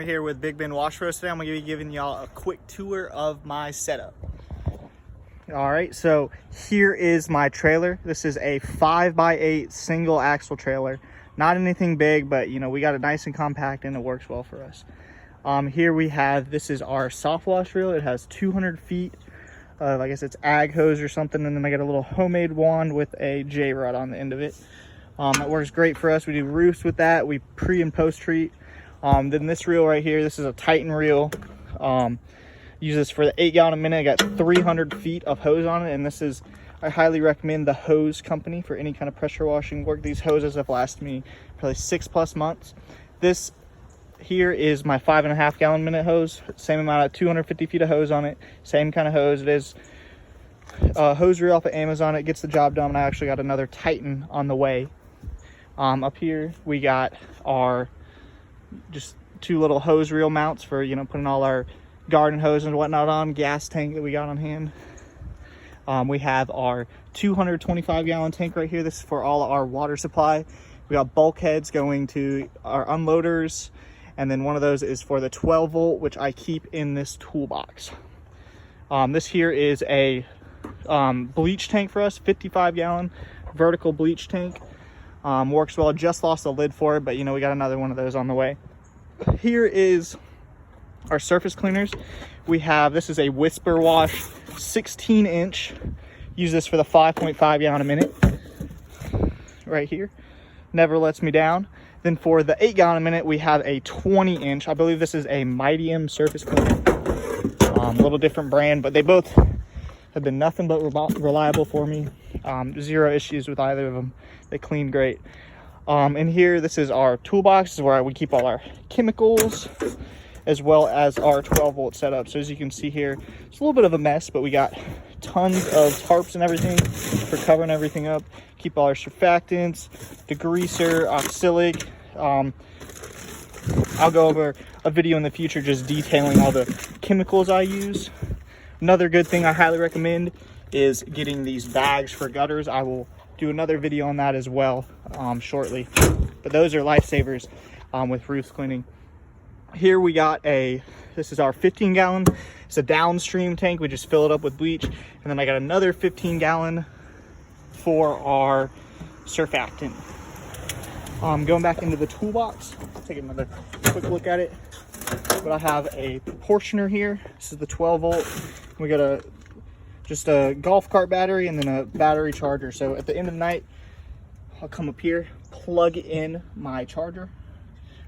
We're here with Big Ben Wash Roast today. I'm going to be giving y'all a quick tour of my setup. All right, so here is my trailer. This is a 5x8 single axle trailer. Not anything big, but you know, we got it nice and compact and it works well for us. Here we have, this is our Softwash Reel. It has 200 feet of, I guess it's ag hose or something, and then I got a little homemade wand with a J-rod on the end of it. It works great for us. We do roofs with that. We pre and post treat. Then this reel right here, this is a Titan reel. Use this for the 8 gallon a minute. I got 300 feet of hose on it, and this is, I highly recommend the hose company for any kind of pressure washing work. These hoses have lasted me probably 6+ months. This here is my 5.5 gallon minute hose. Same amount of 250 feet of hose on it. Same kind of hose. It is hose reel off of Amazon. It gets the job done. I actually got another Titan on the way. Up here we got our just 2 little hose reel mounts for, you know, putting all our garden hose and whatnot on. Gas tank that we got on hand. We have our 225 gallon tank right here. This is for all our water supply. We got bulkheads going to our unloaders, and then one of those is for the 12 volt, which I keep in this toolbox. This here is a bleach tank for us, 55 gallon vertical bleach tank. Works well. Just lost the lid for it, but you know, we got another one of those on the way. Here is our surface cleaners. We have, this is a Whisper Wash 16-inch. Use this for the 5.5 gallon a minute right here. Never lets me down. Then for the 8 gallon a minute, we have a 20-inch. I believe this is a Mightium surface cleaner. A little different brand, but they both have been nothing but reliable for me. Zero issues with either of them. They clean great. In here, this is our toolbox. This is where we keep all our chemicals, as well as our 12 volt setup. So as you can see here, it's a little bit of a mess, but we got tons of tarps and everything for covering everything up. Keep all our surfactants, degreaser, oxalic. I'll go over a video in the future just detailing all the chemicals I use. Another good thing I highly recommend is getting these bags for gutters. I will do another video on that as well shortly. But those are lifesavers with roof cleaning. Here we got this is our 15 gallon. It's a Downstream tank. We just fill it up with bleach. And then I got another 15 gallon for our surfactant. Going back into the toolbox, take another quick look at it. But I have a proportioner here. This is the 12 volt. We got just a golf cart battery and then a battery charger. So at the end of the night, I'll come up here, plug in my charger,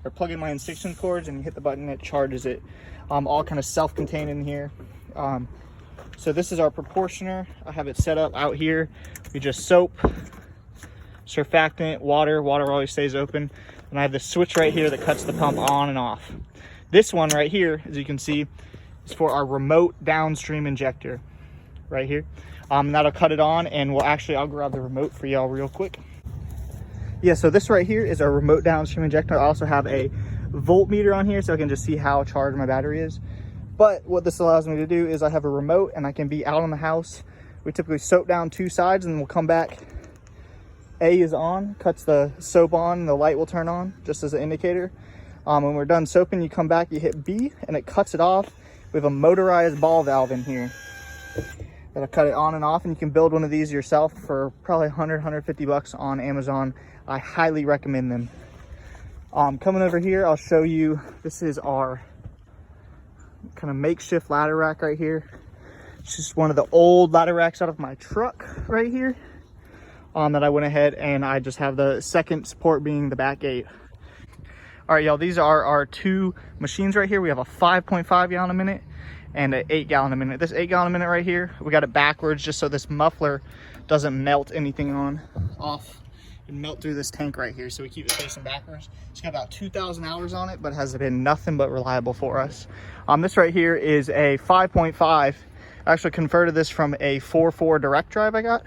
or plug in my extension cords, and you hit the button, it charges it. All kind of self-contained in here. So this is our proportioner. I have it set up out here. We just soap, surfactant, water always stays open. And I have this switch right here that cuts the pump on and off. This one right here, as you can see, is for our remote downstream injector right here. That'll cut it on, and I'll grab the remote for y'all real quick. Yeah, so this right here is our remote downstream injector. I also have a voltmeter on here so I can just see how charged my battery is. But what this allows me to do is I have a remote and I can be out on the house. We typically soap down 2 sides and then we'll come back. A is on, cuts the soap on, and the light will turn on just as an indicator. When we're done soaping, you come back, you hit B, and it cuts it off. We have a motorized ball valve in here that'll cut it on and off, and you can build one of these yourself for probably 150 bucks on Amazon. I highly recommend them. Coming over here, I'll show you, this is our kind of makeshift ladder rack right here. It's just one of the old ladder racks out of my truck right here. That I went ahead and I just have the second support being the back gate. All right, y'all, these are our 2 machines right here. We have a 5.5 gallon a minute and an 8 gallon a minute. This 8 gallon a minute right here, we got it backwards just so this muffler doesn't melt anything off and melt through this tank right here. So we keep it facing backwards. It's got about 2,000 hours on it, but has been nothing but reliable for us. This right here is a 5.5. I actually converted this from a 4.4 direct drive I got.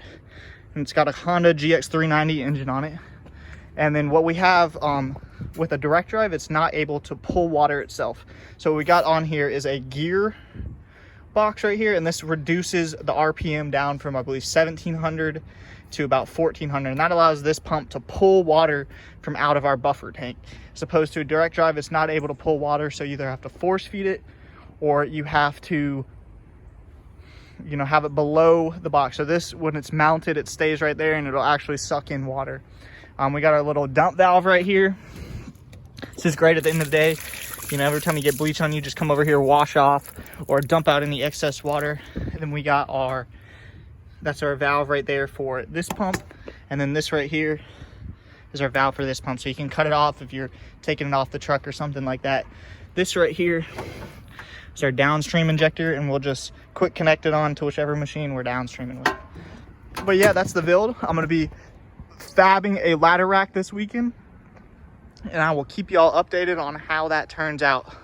And it's got a Honda GX390 engine on it. And then what we have with a direct drive, it's not able to pull water itself. So what we got on here is a gear box right here, and this reduces the RPM down from, I believe, 1700 to about 1400, and that allows this pump to pull water from out of our buffer tank. As opposed to a direct drive, it's not able to pull water, so you either have to force feed it or you have to, you know, have it below the box. So this, when it's mounted, it stays right there and it'll actually suck in water. We got our little dump valve right here. This is great at the end of the day. You know, every time you get bleach on you, just come over here, wash off, or dump out any excess water. And then we got our, that's our valve right there for this pump. And then this right here is our valve for this pump. So you can cut it off if you're taking it off the truck or something like that. This right here is our downstream injector, and we'll just quick connect it on to whichever machine we're downstreaming with. But yeah, that's the build. I'm gonna be fabbing a ladder rack this weekend, and I will keep y'all updated on how that turns out.